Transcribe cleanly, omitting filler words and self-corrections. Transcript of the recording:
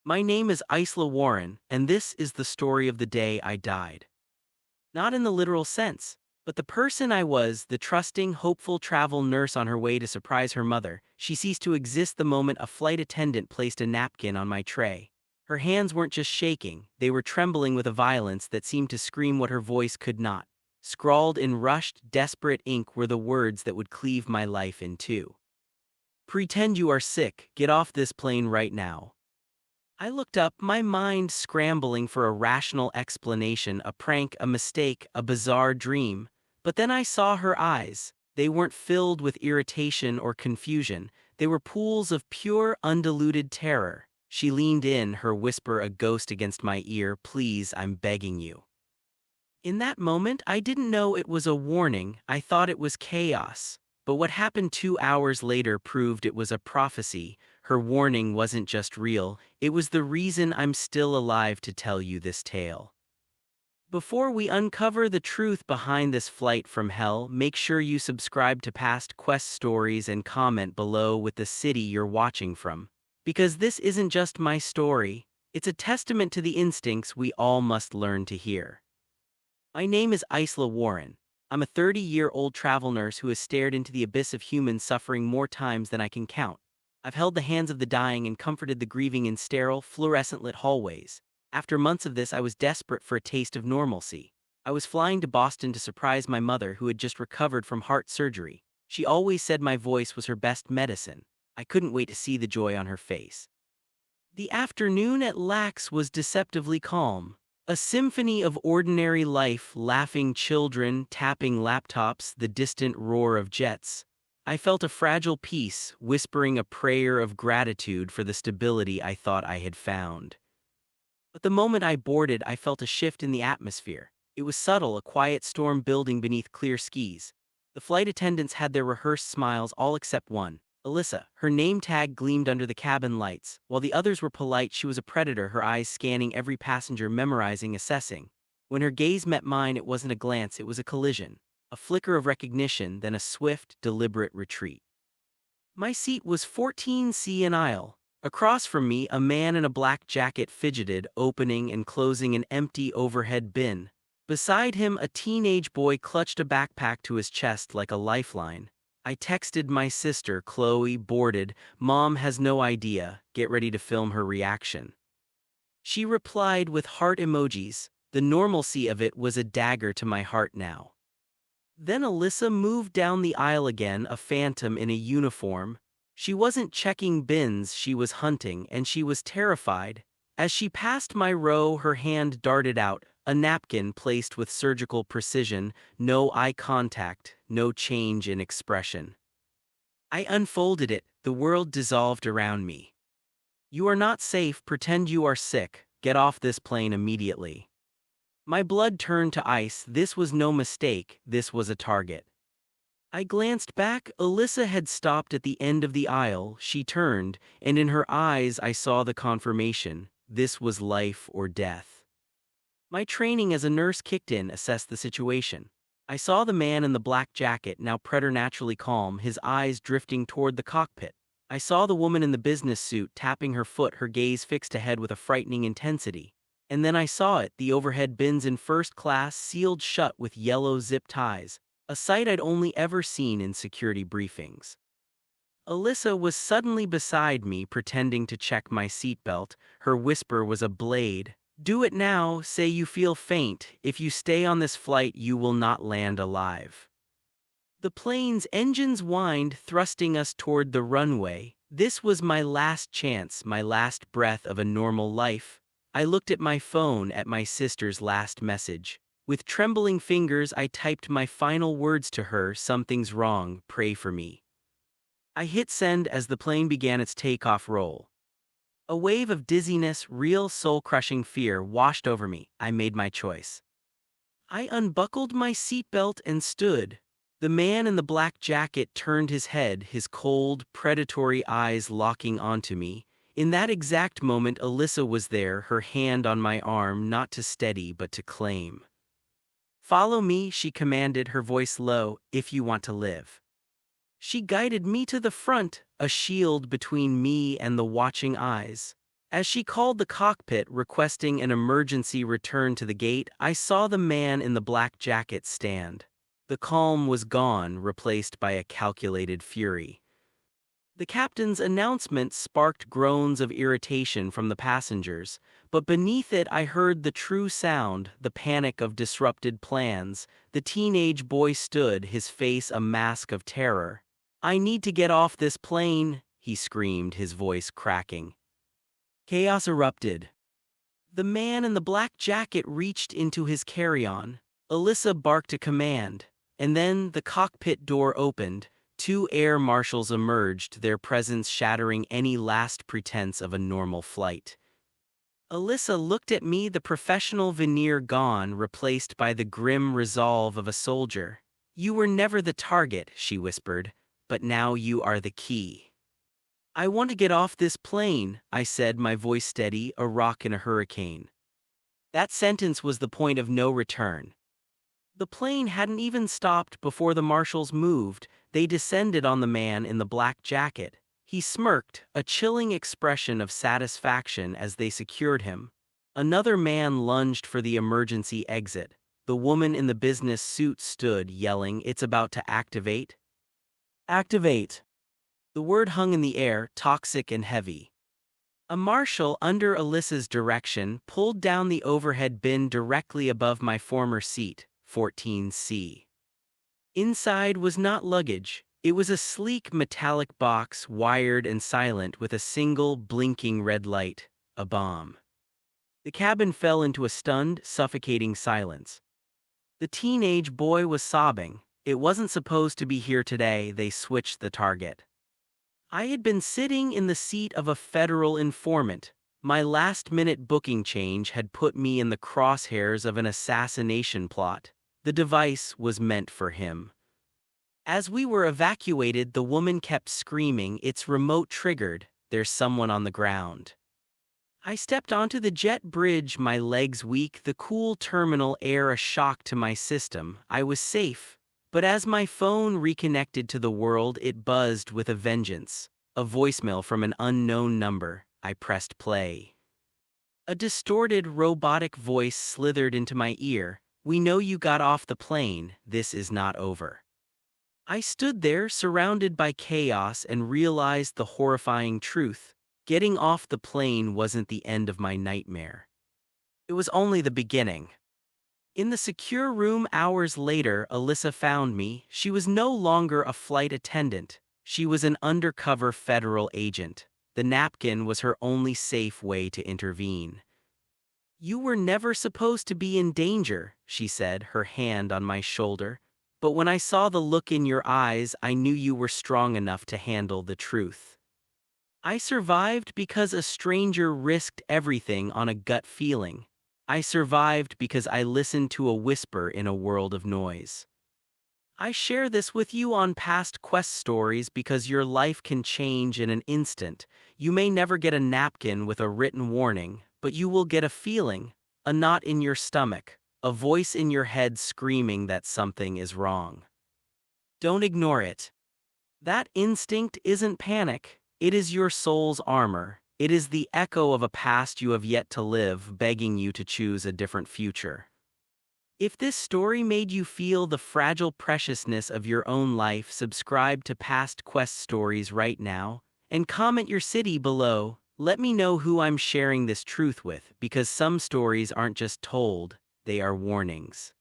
My name is Isla Warren, and this is the story of the day I died. Not in the literal sense, but the person I was, the trusting, hopeful travel nurse on her way to surprise her mother. She ceased to exist the moment a flight attendant placed a napkin on my tray. Her hands weren't just shaking, they were trembling with a violence that seemed to scream what her voice could not. Scrawled in rushed, desperate ink were the words that would cleave my life in two. Pretend you are sick, get off this plane right now. I looked up, my mind scrambling for a rational explanation, a prank, a mistake, a bizarre dream. But then I saw her eyes. They weren't filled with irritation or confusion. They were pools of pure, undiluted terror. She leaned in, her whisper a ghost against my ear, "Please, I'm begging you." In that moment, I didn't know it was a warning. I thought it was chaos. But what happened 2 hours later proved it was a prophecy. Her warning wasn't just real, it was the reason I'm still alive to tell you this tale. Before we uncover the truth behind this flight from hell, make sure you subscribe to Past Quest Stories and comment below with the city you're watching from. Because this isn't just my story, it's a testament to the instincts we all must learn to hear. My name is Isla Warren. I'm a 30-year-old travel nurse who has stared into the abyss of human suffering more times than I can count. I've held the hands of the dying and comforted the grieving in sterile, fluorescent-lit hallways. After months of this, I was desperate for a taste of normalcy. I was flying to Boston to surprise my mother, who had just recovered from heart surgery. She always said my voice was her best medicine. I couldn't wait to see the joy on her face. The afternoon at Lax was deceptively calm. A symphony of ordinary life, laughing children, tapping laptops, the distant roar of jets. I felt a fragile peace, whispering a prayer of gratitude for the stability I thought I had found. But the moment I boarded, I felt a shift in the atmosphere. It was subtle, a quiet storm building beneath clear skies. The flight attendants had their rehearsed smiles, all except one. Alyssa. Her name tag gleamed under the cabin lights. While the others were polite, she was a predator, her eyes scanning every passenger, memorizing, assessing. When her gaze met mine, it wasn't a glance, it was a collision. A flicker of recognition, then a swift, deliberate retreat. My seat was 14C an aisle. Across from me, a man in a black jacket fidgeted, opening and closing an empty overhead bin. Beside him, a teenage boy clutched a backpack to his chest like a lifeline. I texted my sister, Chloe, boarded, "Mom has no idea, get ready to film her reaction." She replied with heart emojis. The normalcy of it was a dagger to my heart now. Then Alyssa moved down the aisle again, a phantom in a uniform. She wasn't checking bins, she was hunting, and she was terrified. As she passed my row, her hand darted out, a napkin placed with surgical precision, no eye contact, no change in expression. I unfolded it, the world dissolved around me. "You are not safe, pretend you are sick, get off this plane immediately." My blood turned to ice, this was no mistake, this was a target. I glanced back, Alyssa had stopped at the end of the aisle, she turned, and in her eyes I saw the confirmation, this was life or death. My training as a nurse kicked in, assessed the situation. I saw the man in the black jacket, now preternaturally calm, his eyes drifting toward the cockpit. I saw the woman in the business suit tapping her foot, her gaze fixed ahead with a frightening intensity. And then I saw it, the overhead bins in first class sealed shut with yellow zip ties, a sight I'd only ever seen in security briefings. Alyssa was suddenly beside me, pretending to check my seatbelt. Her whisper was a blade. "Do it now, say you feel faint. If you stay on this flight, you will not land alive." The plane's engines whined, thrusting us toward the runway. This was my last chance, my last breath of a normal life. I looked at my phone, at my sister's last message. With trembling fingers, I typed my final words to her, "Something's wrong, pray for me." I hit send as the plane began its takeoff roll. A wave of dizziness, real soul-crushing fear washed over me. I made my choice. I unbuckled my seatbelt and stood. The man in the black jacket turned his head, his cold, predatory eyes locking onto me. In that exact moment, Alyssa was there, her hand on my arm, not to steady but to claim. "Follow me," she commanded, her voice low, "if you want to live." She guided me to the front, a shield between me and the watching eyes. As she called the cockpit requesting an emergency return to the gate, I saw the man in the black jacket stand. The calm was gone, replaced by a calculated fury. The captain's announcement sparked groans of irritation from the passengers, but beneath it I heard the true sound, the panic of disrupted plans. The teenage boy stood, his face a mask of terror. "I need to get off this plane," he screamed, his voice cracking. Chaos erupted. The man in the black jacket reached into his carry-on. Alyssa barked a command, and then the cockpit door opened. Two air marshals emerged, their presence shattering any last pretense of a normal flight. Alyssa looked at me, the professional veneer gone, replaced by the grim resolve of a soldier. "You were never the target," she whispered, "but now you are the key." "I want to get off this plane," I said, my voice steady, a rock in a hurricane. That sentence was the point of no return. The plane hadn't even stopped before the marshals moved. They descended on the man in the black jacket. He smirked, a chilling expression of satisfaction as they secured him. Another man lunged for the emergency exit. The woman in the business suit stood, yelling, "It's about to activate." "Activate." The word hung in the air, toxic and heavy. A marshal, under Alyssa's direction, pulled down the overhead bin directly above my former seat, 14C. Inside was not luggage. It was a sleek metallic box, wired and silent, with a single blinking red light, a bomb. The cabin fell into a stunned, suffocating silence. The teenage boy was sobbing. It wasn't supposed to be here today. They switched the target. I had been sitting in the seat of a federal informant. My last-minute booking change had put me in the crosshairs of an assassination plot. The device was meant for him. As we were evacuated, the woman kept screaming, "It's remote triggered. There's someone on the ground." I stepped onto the jet bridge, my legs weak, the cool terminal air a shock to my system. I was safe. But as my phone reconnected to the world, it buzzed with a vengeance. A voicemail from an unknown number. I pressed play. A distorted, robotic voice slithered into my ear. "We know you got off the plane. This is not over." I stood there, surrounded by chaos, and realized the horrifying truth. Getting off the plane wasn't the end of my nightmare. It was only the beginning. In the secure room hours later, Alyssa found me. She was no longer a flight attendant. She was an undercover federal agent. The napkin was her only safe way to intervene. "You were never supposed to be in danger," she said, her hand on my shoulder. "But when I saw the look in your eyes, I knew you were strong enough to handle the truth." I survived because a stranger risked everything on a gut feeling. I survived because I listened to a whisper in a world of noise. I share this with you on Past Quest Stories because your life can change in an instant. You may never get a napkin with a written warning, but you will get a feeling, a knot in your stomach, a voice in your head screaming that something is wrong. Don't ignore it. That instinct isn't panic. It is your soul's armor. It is the echo of a past you have yet to live, begging you to choose a different future. If this story made you feel the fragile preciousness of your own life, subscribe to Past Quest Stories right now, and comment your city below. Let me know who I'm sharing this truth with, because some stories aren't just told, they are warnings.